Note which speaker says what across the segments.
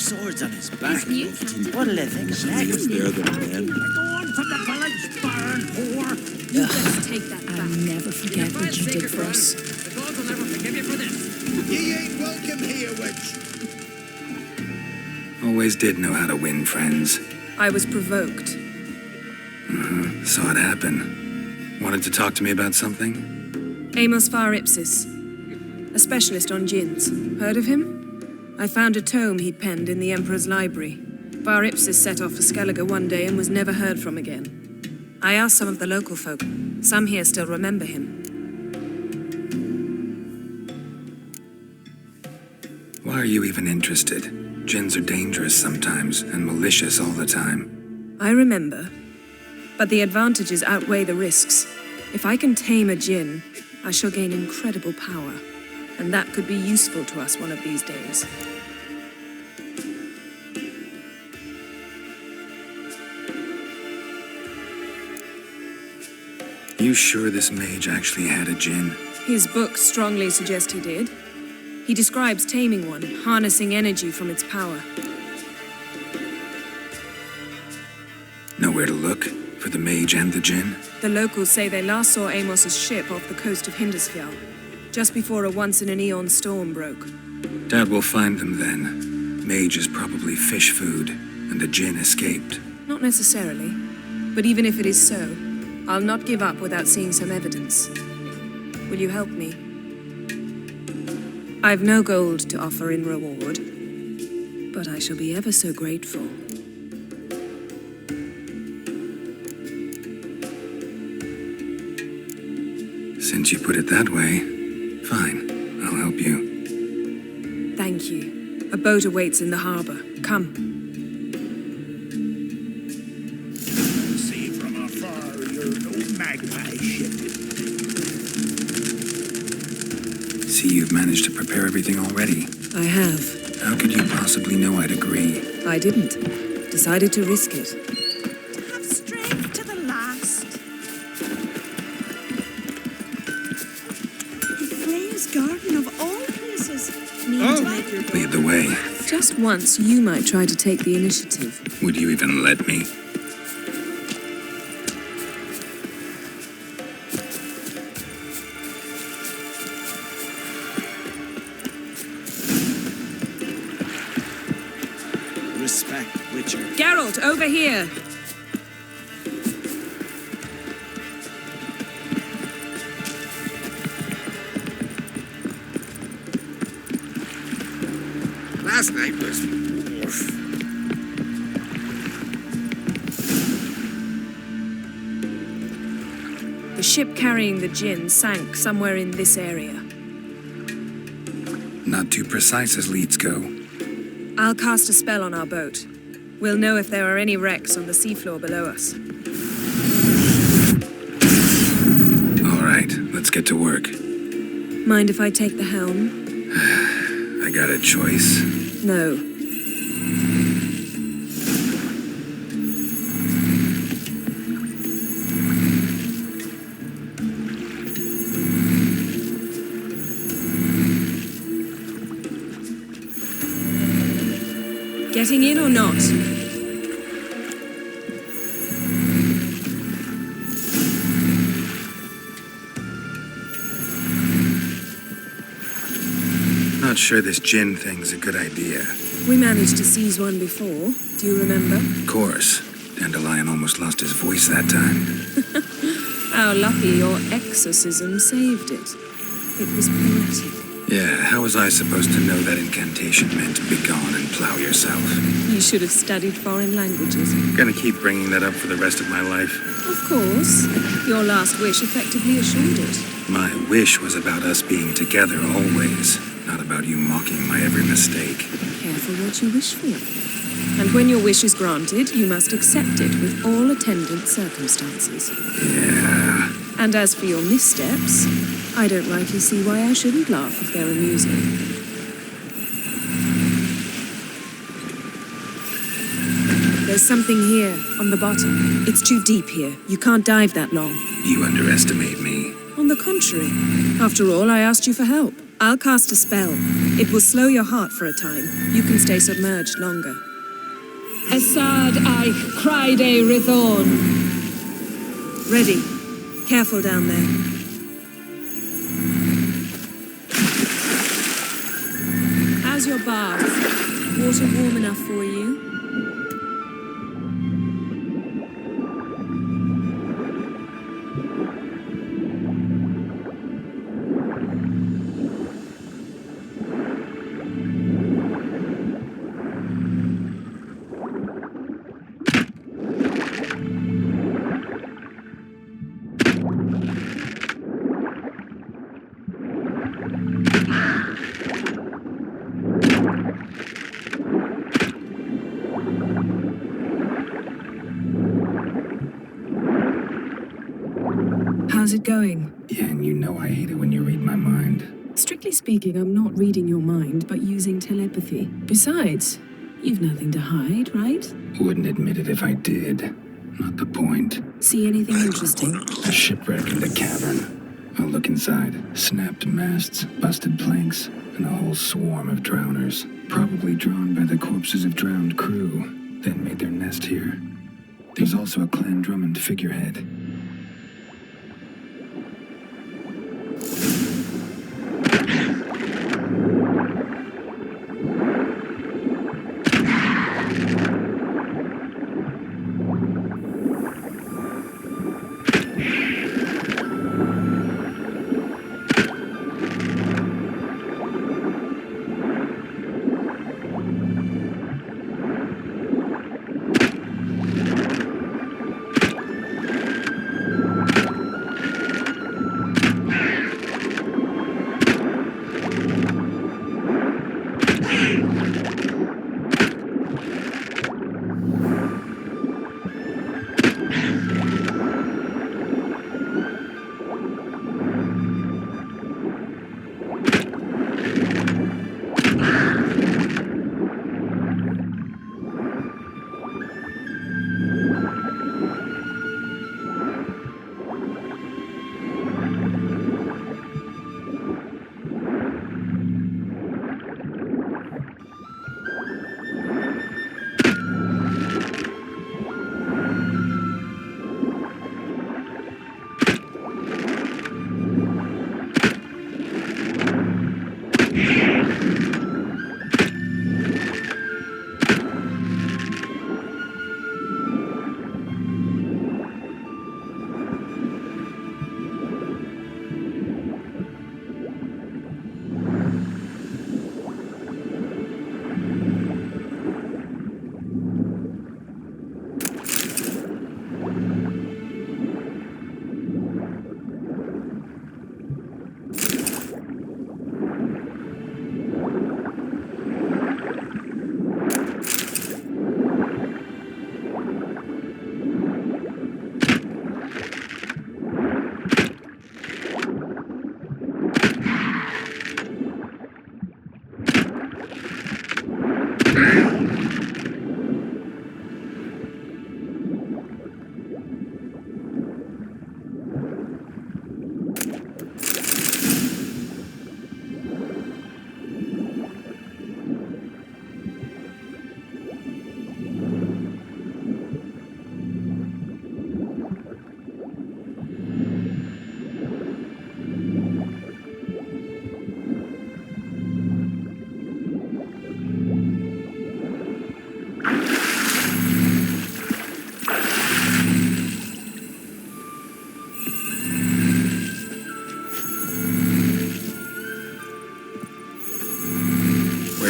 Speaker 1: swords on his back.
Speaker 2: What'll they think of next?
Speaker 3: They're the men.
Speaker 1: Going from the village barn, whore.
Speaker 4: You best take that back.
Speaker 5: I'll never forget what you did for us.
Speaker 6: The gods will never forgive you for this.
Speaker 7: Ye ain't welcome here, witch.
Speaker 8: Always did know how to win friends.
Speaker 4: I was provoked.
Speaker 8: Saw it happen. Wanted to talk to me about something?
Speaker 4: Amos Far Ipsis, a specialist on djinns. Heard of him? I found a tome he'd penned in the Emperor's library. Far Ipsis set off for Skellige one day and was never heard from again. I asked some of the local folk. Some here still remember him.
Speaker 8: Why are you even interested? Djinns are dangerous sometimes, and malicious all the time.
Speaker 4: I remember. But the advantages outweigh the risks. If I can tame a djinn, I shall gain incredible power. And that could be useful to us one of these days.
Speaker 8: You sure this mage actually had a djinn?
Speaker 4: His books strongly suggest he did. He describes taming one, harnessing energy from its power.
Speaker 8: Nowhere to look? For the mage and the djinn?
Speaker 4: The locals say they last saw Amos's ship off the coast of Hindisfjall, just before a once-in-an-eon storm broke.
Speaker 8: Doubt we'll find them then. Mage is probably fish food, and the djinn escaped.
Speaker 4: Not necessarily, but even if it is so, I'll not give up without seeing some evidence. Will you help me? I've no gold to offer in reward, but I shall be ever so grateful.
Speaker 8: Since you put it that way, fine, I'll help you.
Speaker 4: Thank you. A boat awaits in the harbor. Come.
Speaker 7: See from afar, you're no magpie ship.
Speaker 8: See, you've managed to prepare everything already.
Speaker 4: I have.
Speaker 8: How could you possibly know I'd agree?
Speaker 4: I didn't. Decided to risk it.
Speaker 2: Have strength to the last. The Freya's garden of all places.
Speaker 8: Lead the way.
Speaker 4: Just once, you might try to take the initiative.
Speaker 8: Would you even let me?
Speaker 1: Respect, Witcher.
Speaker 4: Geralt, over here!
Speaker 7: Last night was...
Speaker 4: The ship carrying the djinn sank somewhere in this area.
Speaker 8: Not too precise as leads go.
Speaker 4: I'll cast a spell on our boat. We'll know if there are any wrecks on the seafloor below us.
Speaker 8: All right, let's get to work.
Speaker 4: Mind if I take the helm?
Speaker 8: I got a choice.
Speaker 4: No. Getting in or not?
Speaker 8: Not sure this djinn thing's a good idea.
Speaker 4: We managed to seize one before. Do you remember?
Speaker 8: Of course. Dandelion almost lost his voice that time.
Speaker 4: How lucky your exorcism saved it. It was poetic.
Speaker 8: Yeah, how was I supposed to know that incantation meant begone and plow yourself?
Speaker 4: You should have studied foreign languages.
Speaker 8: Gonna keep bringing that up for the rest of my life.
Speaker 4: Of course. Your last wish effectively assured it.
Speaker 8: My wish was about us being together always, not about you mocking my every mistake.
Speaker 4: Careful what you wish for. And when your wish is granted, you must accept it with all attendant circumstances.
Speaker 8: Yeah.
Speaker 4: And as for your missteps, I don't rightly see why I shouldn't laugh if they're amusing. There's something here, on the bottom. It's too deep here. You can't dive that long.
Speaker 8: You underestimate me.
Speaker 4: On the contrary. After all, I asked you for help. I'll cast a spell. It will slow your heart for a time. You can stay submerged longer.
Speaker 5: Assad Eich Cryde Rithorn.
Speaker 4: Ready. Careful down there. How's your bath? Water warm enough for you? How's it going?
Speaker 8: Yeah, and you know I hate it when you read my mind.
Speaker 5: Strictly speaking, I'm not reading your mind, but using telepathy. Besides, you've nothing to hide, right?
Speaker 8: Wouldn't admit it if I did. Not the point.
Speaker 5: See anything interesting?
Speaker 8: A shipwreck in the cavern. I'll look inside. Snapped masts, busted planks, and a whole swarm of drowners. Probably drawn by the corpses of drowned crew, then made their nest here. There's also a Clan Drummond figurehead.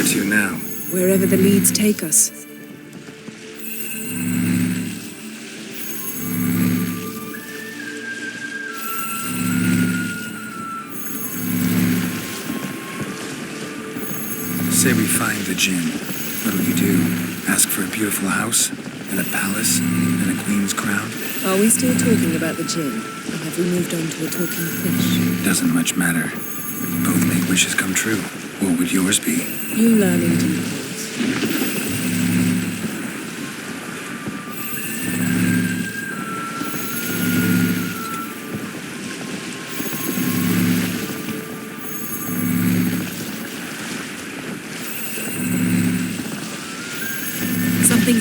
Speaker 8: To now?
Speaker 4: Wherever the leads take us.
Speaker 8: Say we find the Jinn. What'll you do? Ask for a beautiful house? And a palace? And a queen's crown?
Speaker 4: Are we still talking about the Jinn? Or have we moved on to a talking fish?
Speaker 8: Doesn't much matter. Both make wishes come true. What would yours be?
Speaker 4: You learn in due course.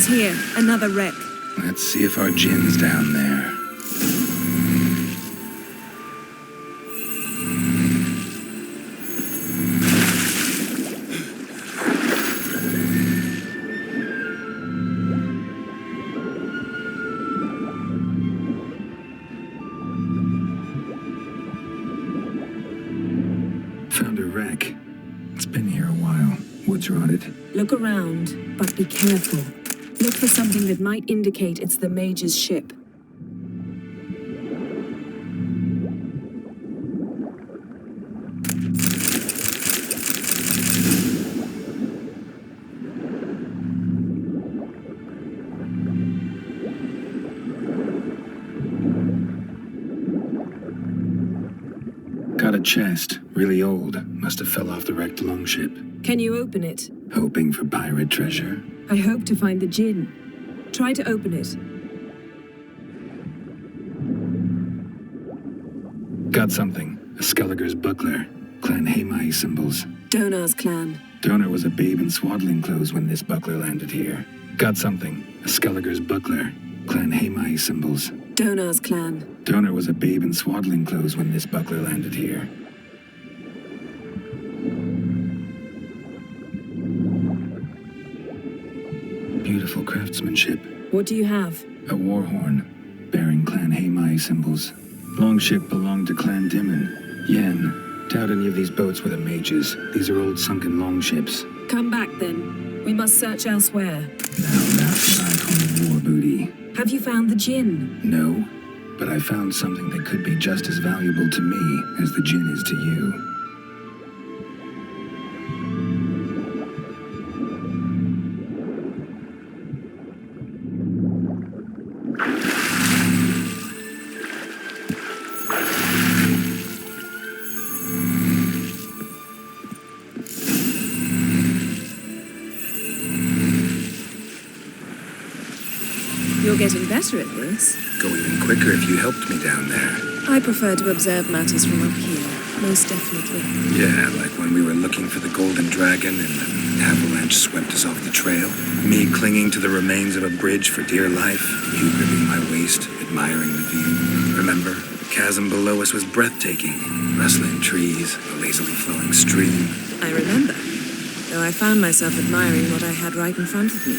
Speaker 4: He's here. Another wreck.
Speaker 8: Let's see if our Jin's down there. Found a wreck. It's been here a while. What's rotted?
Speaker 5: Look around, but be careful. Look for something that might indicate it's the Mage's ship.
Speaker 8: Got a chest. Really old. Must have fell off the wrecked longship.
Speaker 5: Can you open it?
Speaker 8: Hoping for pirate treasure.
Speaker 5: I hope to find the Jinn. Try to open it.
Speaker 8: Got something. A Skelliger's buckler. Clan Hamai symbols.
Speaker 5: Donar's clan.
Speaker 8: Donor was a babe in swaddling clothes when this buckler landed here. Got something. A Skelliger's buckler. Clan Hamai symbols.
Speaker 5: Donar's clan.
Speaker 8: Donor was a babe in swaddling clothes when this buckler landed here. Beautiful craftsmanship.
Speaker 5: What do you have?
Speaker 8: A war horn, bearing Clan Hamai symbols. Longship belonged to Clan Dimon. Yen, doubt any of these boats were the mages. These are old sunken longships.
Speaker 5: Come back then. We must search elsewhere.
Speaker 8: Now that's what I call war booty.
Speaker 5: Have you found the Jinn?
Speaker 8: No, but I found something that could be just as valuable to me as the Jinn is to you.
Speaker 4: You're getting better at this.
Speaker 8: Go even quicker if you helped me down there.
Speaker 4: I prefer to observe matters from up here, most definitely.
Speaker 8: Yeah, like when we were looking for the Golden Dragon and an avalanche swept us off the trail. Me clinging to the remains of a bridge for dear life. You gripping my waist, admiring the view. Remember? The chasm below us was breathtaking. Rustling trees, a lazily flowing stream.
Speaker 4: I remember, though I found myself admiring what I had right in front of me.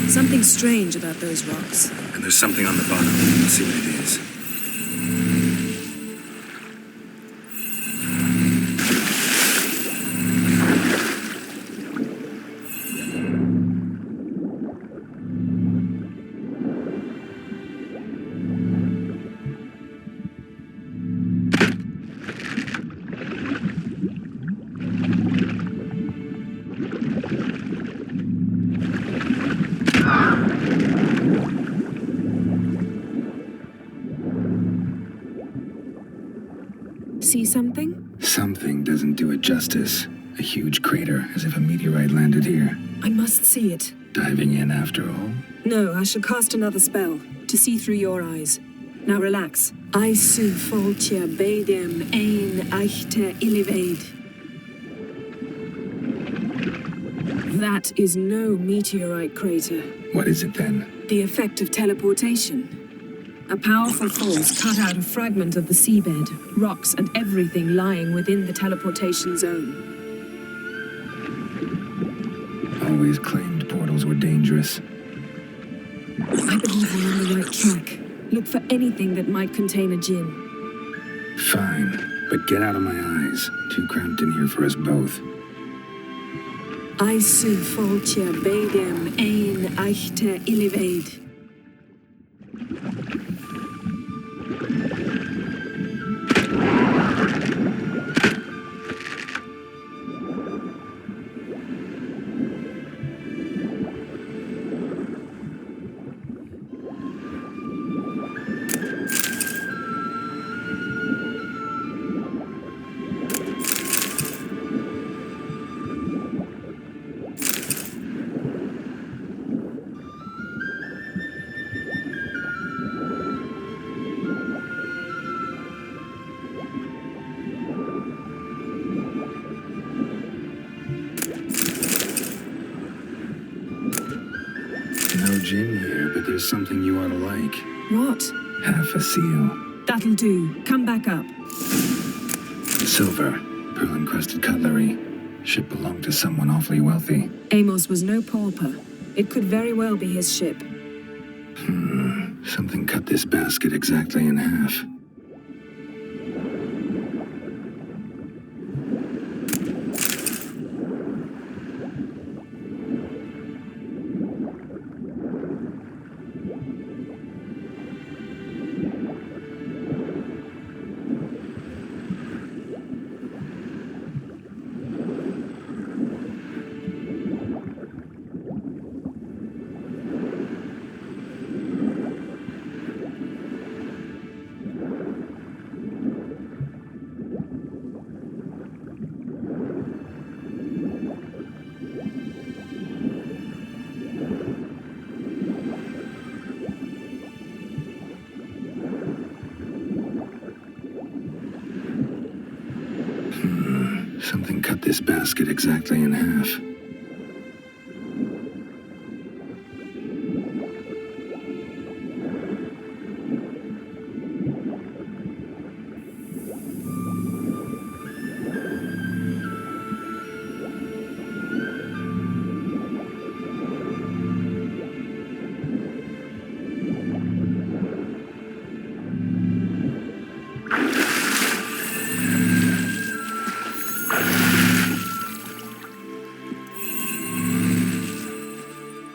Speaker 4: Something strange about those rocks.
Speaker 8: And there's something on the bottom. Let's see what it is.
Speaker 5: See something?
Speaker 8: Something doesn't do it justice. A huge crater, as if a meteorite landed here.
Speaker 5: I must see it.
Speaker 8: Diving in after all?
Speaker 5: No, I shall cast another spell to see through your eyes. Now relax. I su foltja bedem ein eichte iliveid. That is no meteorite crater.
Speaker 8: What is it then?
Speaker 5: The effect of teleportation. A powerful force cut out a fragment of the seabed, rocks and everything lying within the teleportation zone.
Speaker 8: Always claimed portals were dangerous.
Speaker 5: I believe we're on the right track. Look for anything that might contain a Jinn.
Speaker 8: Fine, but get out of my eyes. Too cramped in here for us both.
Speaker 5: I su foltja bedem ein eichte iliveid.
Speaker 8: gin here, but there's something you ought to like.
Speaker 5: What?
Speaker 8: Half a seal.
Speaker 5: That'll do. Come back up.
Speaker 8: Silver. Pearl-encrusted cutlery. Ship belonged to someone awfully wealthy.
Speaker 5: Amos was no pauper. It could very well be his ship.
Speaker 8: Something cut this basket exactly in half. Something cut this basket exactly in half.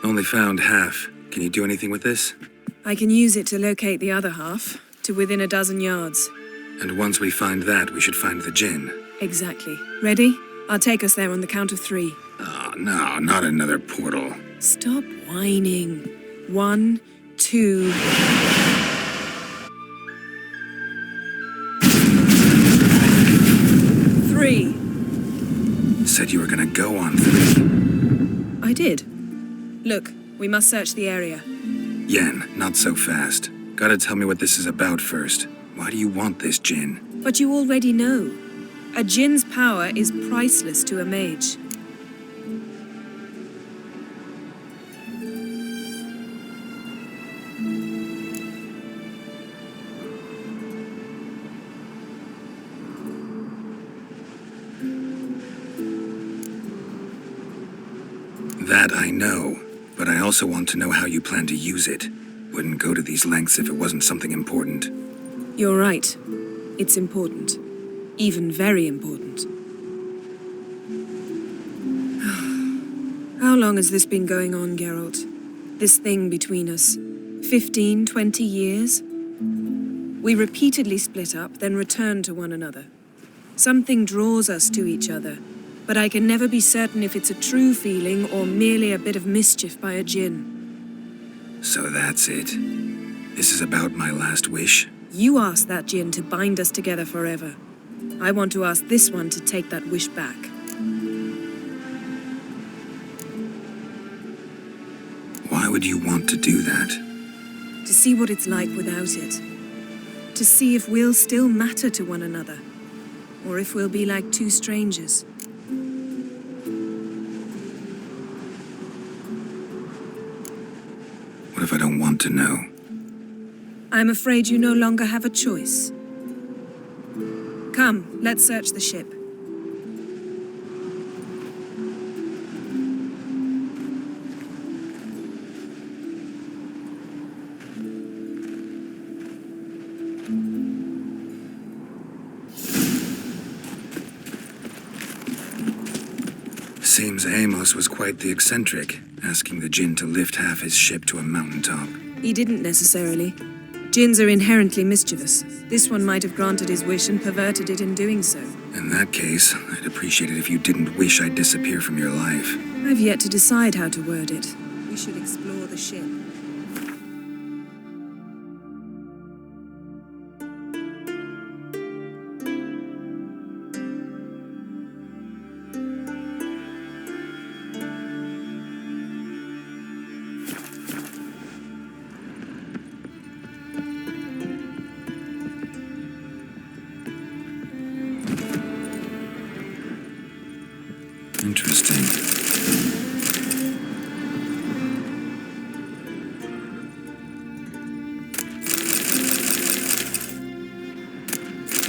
Speaker 3: Only found half. Can you do anything with this?
Speaker 4: I can use it to locate the other half, to within a dozen yards.
Speaker 3: And once we find that, we should find the gin.
Speaker 4: Exactly. Ready? I'll take us there on the count of 3.
Speaker 3: Oh, no, not another portal.
Speaker 4: Stop whining. 1, 2... Three.
Speaker 3: Said you were gonna go on 3.
Speaker 4: I did. Look, we must search the area.
Speaker 3: Yen, not so fast. Gotta tell me what this is about first. Why do you want this gin?
Speaker 4: But you already know. A djinn's power is priceless to a mage.
Speaker 3: That I know, but I also want to know how you plan to use it. Wouldn't go to these lengths if it wasn't something important.
Speaker 4: You're right. It's important. Even very important. How long has this been going on, Geralt? This thing between us? 15, 20 years? We repeatedly split up, then return to one another. Something draws us to each other, but I can never be certain if it's a true feeling or merely a bit of mischief by a djinn.
Speaker 3: So that's it. This is about my last wish?
Speaker 4: You asked that djinn to bind us together forever. I want to ask this one to take that wish back.
Speaker 3: Why would you want to do that?
Speaker 4: To see what it's like without it. To see if we'll still matter to one another. Or if we'll be like two strangers.
Speaker 3: What if I don't want to know?
Speaker 4: I'm afraid you no longer have a choice. Come, let's search the ship.
Speaker 3: Seems Amos was quite the eccentric, asking the djinn to lift half his ship to a mountaintop.
Speaker 4: He didn't necessarily. Djinns are inherently mischievous. This one might have granted his wish and perverted it in doing so.
Speaker 3: In that case, I'd appreciate it if you didn't wish I'd disappear from your life.
Speaker 4: I've yet to decide how to word it. We should explore the ship.
Speaker 3: Interesting.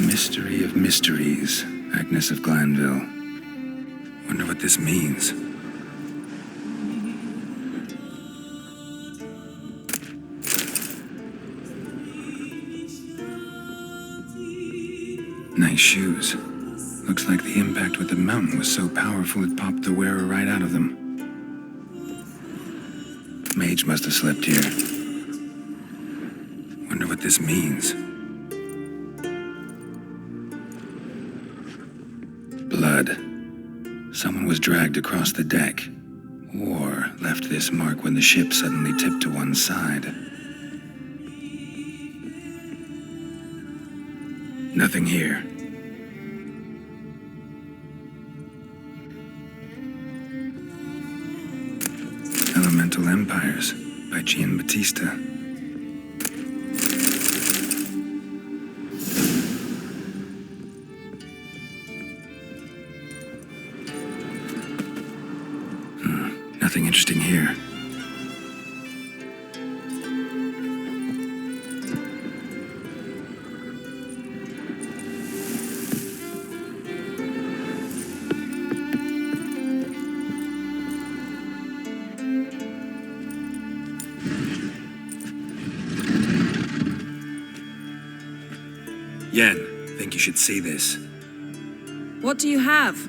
Speaker 3: Mystery of mysteries, Agnes of Glanville. Wonder what this means. Nice shoes. Looks like the impact with the mountain was so powerful it popped the wearer right out of them. Mage must have slept here. Wonder what this means. Blood. Someone was dragged across the deck, or left this mark when the ship suddenly tipped to one side. Nothing here. Elemental Empires by Giambattista. Nothing interesting here. Yen, think you should see this.
Speaker 4: What do you have?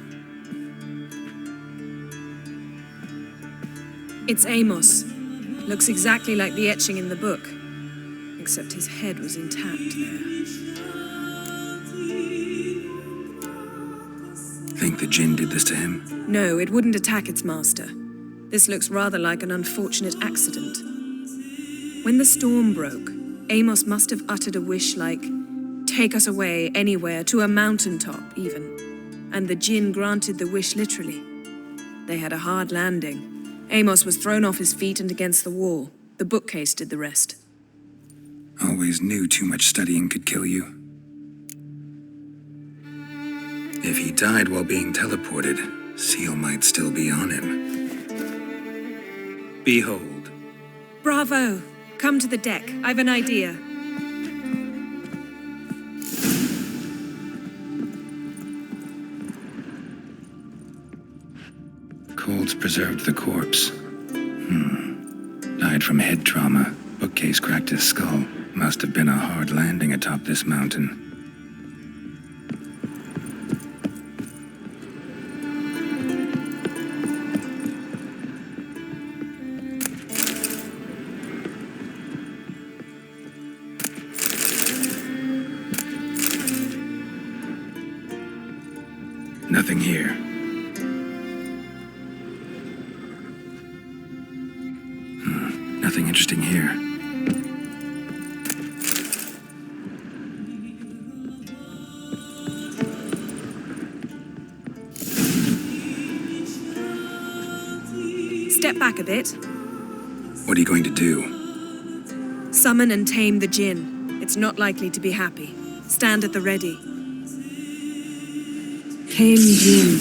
Speaker 4: It's Amos. Looks exactly like the etching in the book. Except his head was intact there.
Speaker 3: Think the Jinn did this to him?
Speaker 4: No, it wouldn't attack its master. This looks rather like an unfortunate accident. When the storm broke, Amos must have uttered a wish like, "Take us away, anywhere, to a mountaintop, even." And the Jinn granted the wish literally. They had a hard landing. Amos was thrown off his feet and against the wall. The bookcase did the rest.
Speaker 3: Always knew too much studying could kill you. If he died while being teleported, Seal might still be on him. Behold.
Speaker 4: Bravo! Come to the deck. I've an idea.
Speaker 3: Colds preserved the corpse. Died from head trauma. Bookcase cracked his skull. Must have been a hard landing atop this mountain. Nothing here. Nothing interesting here.
Speaker 4: Step back a bit.
Speaker 3: What are you going to do?
Speaker 4: Summon and tame the Jinn. It's not likely to be happy. Stand at the ready.
Speaker 5: Tame Jinn,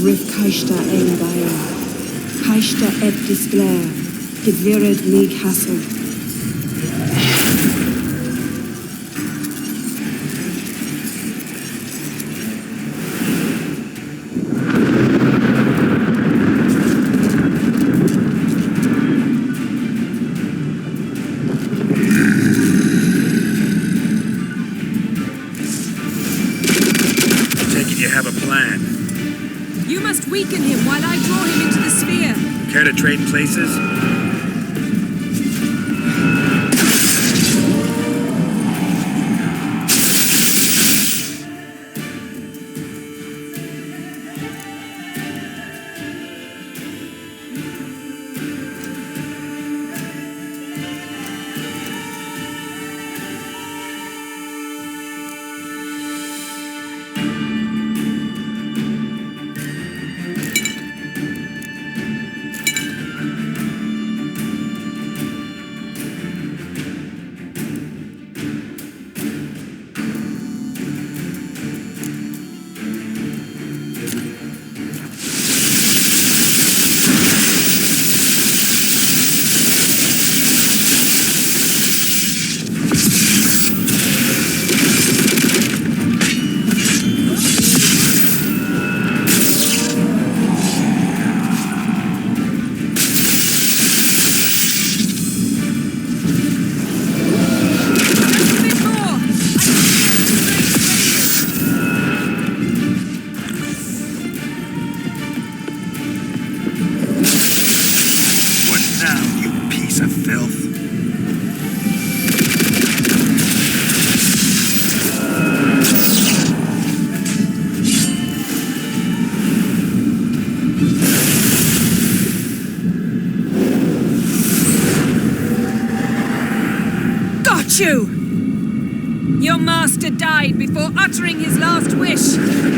Speaker 5: Rif Kaishta Engaya, Kaishta et Disglair, Gedvirid League Hassel.
Speaker 3: You have a plan.
Speaker 4: You must weaken him while I draw him into the sphere.
Speaker 3: Care to trade places?
Speaker 4: you! Your master died before uttering his last wish.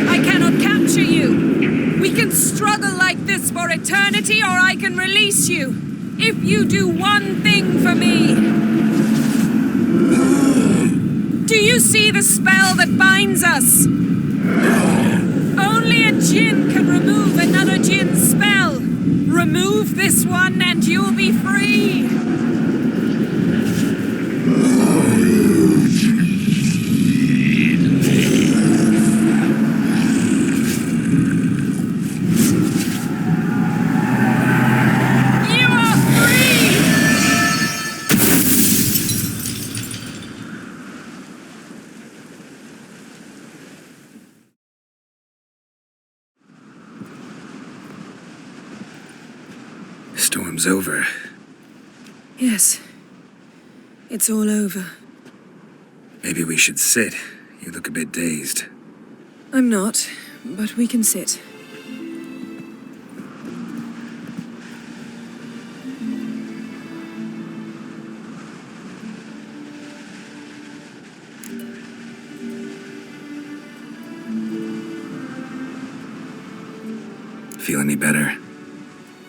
Speaker 4: I cannot capture you. We can struggle like this for eternity, or I can release you. If you do one thing for me. Do you see the spell that binds us? Only a djinn can remove another djinn's spell. Remove this one and you'll be free.
Speaker 3: Storm's over.
Speaker 4: Yes. It's all over.
Speaker 3: Maybe we should sit. You look a bit dazed.
Speaker 4: I'm not, but we can sit.
Speaker 3: Feel any better?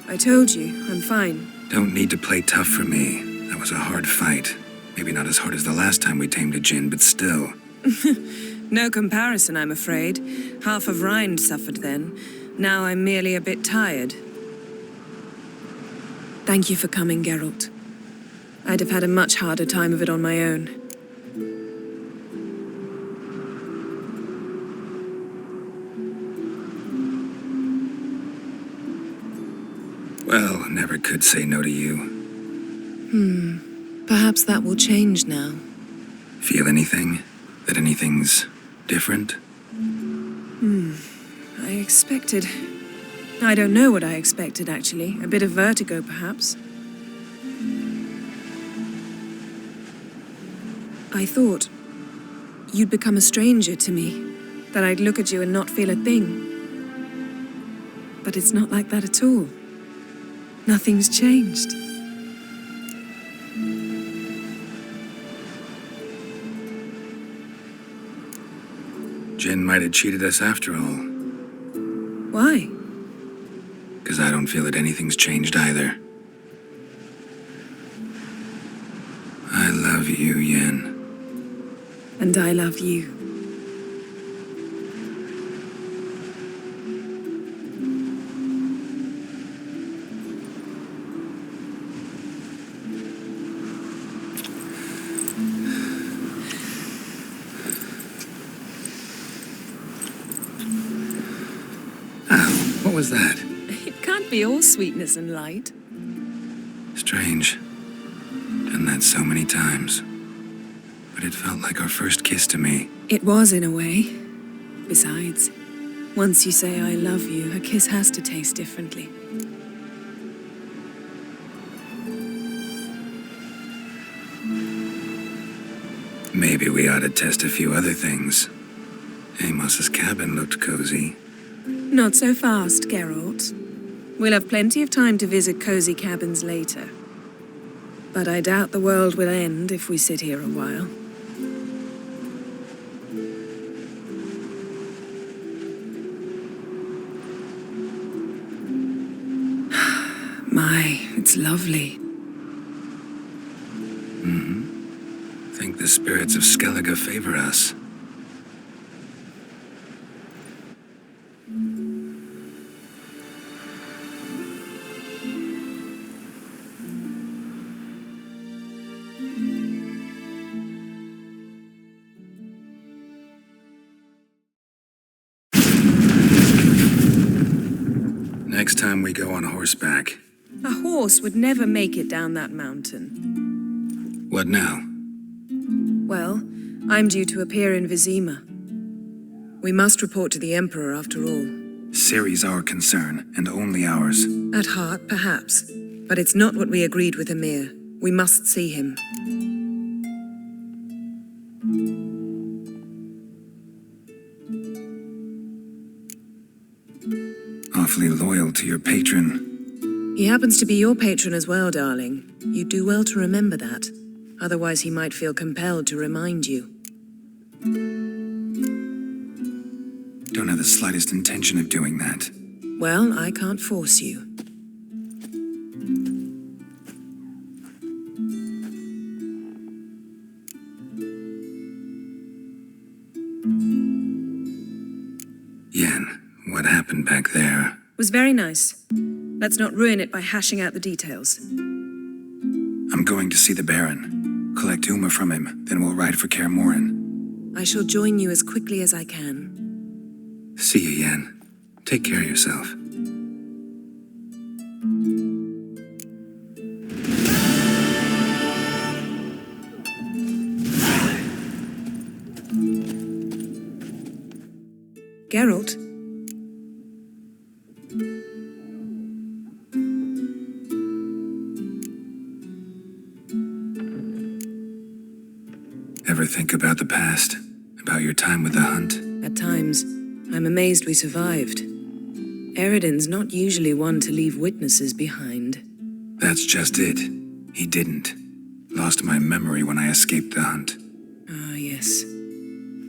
Speaker 4: I told you, I'm fine.
Speaker 3: Don't need to play tough for me. That was a hard fight. Maybe not as hard as the last time we tamed a djinn, but still.
Speaker 4: No comparison, I'm afraid. Half of Rind suffered then. Now I'm merely a bit tired. Thank you for coming, Geralt. I'd have had a much harder time of it on my own.
Speaker 3: Well, never could say no to you.
Speaker 4: Perhaps that will change now.
Speaker 3: Feel anything? That anything's different?
Speaker 4: I expected... I don't know what I expected, actually. A bit of vertigo, perhaps. I thought you'd become a stranger to me, that I'd look at you and not feel a thing. But it's not like that at all. Nothing's changed.
Speaker 3: Jinn might have cheated us after all.
Speaker 4: Why?
Speaker 3: 'Cause I don't feel that anything's changed either. I love you, Yen.
Speaker 4: And I love you.
Speaker 3: What was that?
Speaker 4: It can't be all sweetness and light.
Speaker 3: Strange. Done that so many times. But it felt like our first kiss to me.
Speaker 4: It was, in a way. Besides, once you say I love you, a kiss has to taste differently.
Speaker 3: Maybe we ought to test a few other things. Amos's cabin looked cozy.
Speaker 4: Not so fast, Geralt. We'll have plenty of time to visit cozy cabins later. But I doubt the world will end if we sit here a while. My, it's lovely.
Speaker 3: Think the spirits of Skellige favor us. Next time we go on horseback.
Speaker 4: A horse would never make it down that mountain.
Speaker 3: What now?
Speaker 4: Well, I'm due to appear in Vizima. We must report to the Emperor after all.
Speaker 3: Ciri's our concern, and only ours.
Speaker 4: At heart, perhaps. But it's not what we agreed with Emir. We must see him.
Speaker 3: Awfully loyal to your patron.
Speaker 4: He happens to be your patron as well, darling. You do well to remember that. Otherwise, he might feel compelled to remind you.
Speaker 3: Don't have the slightest intention of doing that.
Speaker 4: Well, I can't force you.
Speaker 3: Yen, what happened back there?
Speaker 4: Was very nice. Let's not ruin it by hashing out the details.
Speaker 3: I'm going to see the Baron. Collect Uma from him, then we'll ride for Kaer Morhen.
Speaker 4: I shall join you as quickly as I can.
Speaker 3: See you, Yen. Take care of yourself.
Speaker 4: Geralt?
Speaker 3: Ever think about the past? About your time with the Hunt?
Speaker 4: At times, I'm amazed we survived. Eredin's not usually one to leave witnesses behind.
Speaker 3: That's just it. He didn't. Lost my memory when I escaped the Hunt.
Speaker 4: Ah, yes.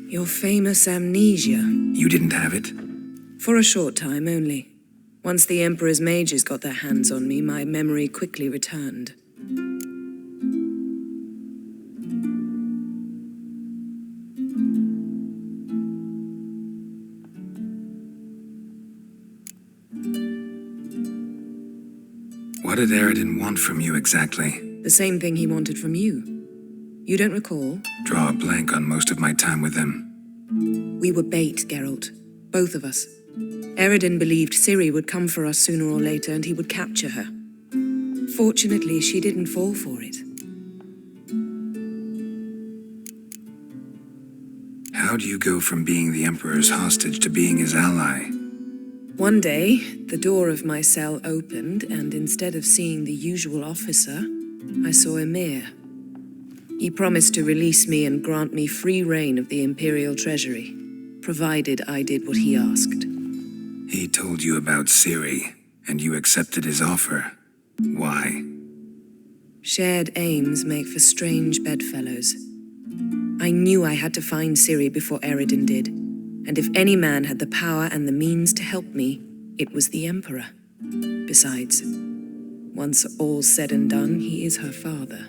Speaker 4: Your famous amnesia.
Speaker 3: You didn't have it?
Speaker 4: For a short time only. Once the Emperor's mages got their hands on me, my memory quickly returned.
Speaker 3: What did Eredin want from you exactly?
Speaker 4: The same thing he wanted from you. You don't recall?
Speaker 3: Draw a blank on most of my time with them.
Speaker 4: We were bait, Geralt. Both of us. Eredin believed Ciri would come for us sooner or later and he would capture her. Fortunately, she didn't fall for it.
Speaker 3: How do you go from being the Emperor's hostage to being his ally?
Speaker 4: One day, the door of my cell opened, and instead of seeing the usual officer, I saw Emhyr. He promised to release me and grant me free reign of the Imperial Treasury, provided I did what he asked.
Speaker 3: He told you about Ciri, and you accepted his offer. Why?
Speaker 4: Shared aims make for strange bedfellows. I knew I had to find Ciri before Eredin did, and if any man had the power and the means to help me, it was the Emperor. Besides, once all's said and done, he is her father.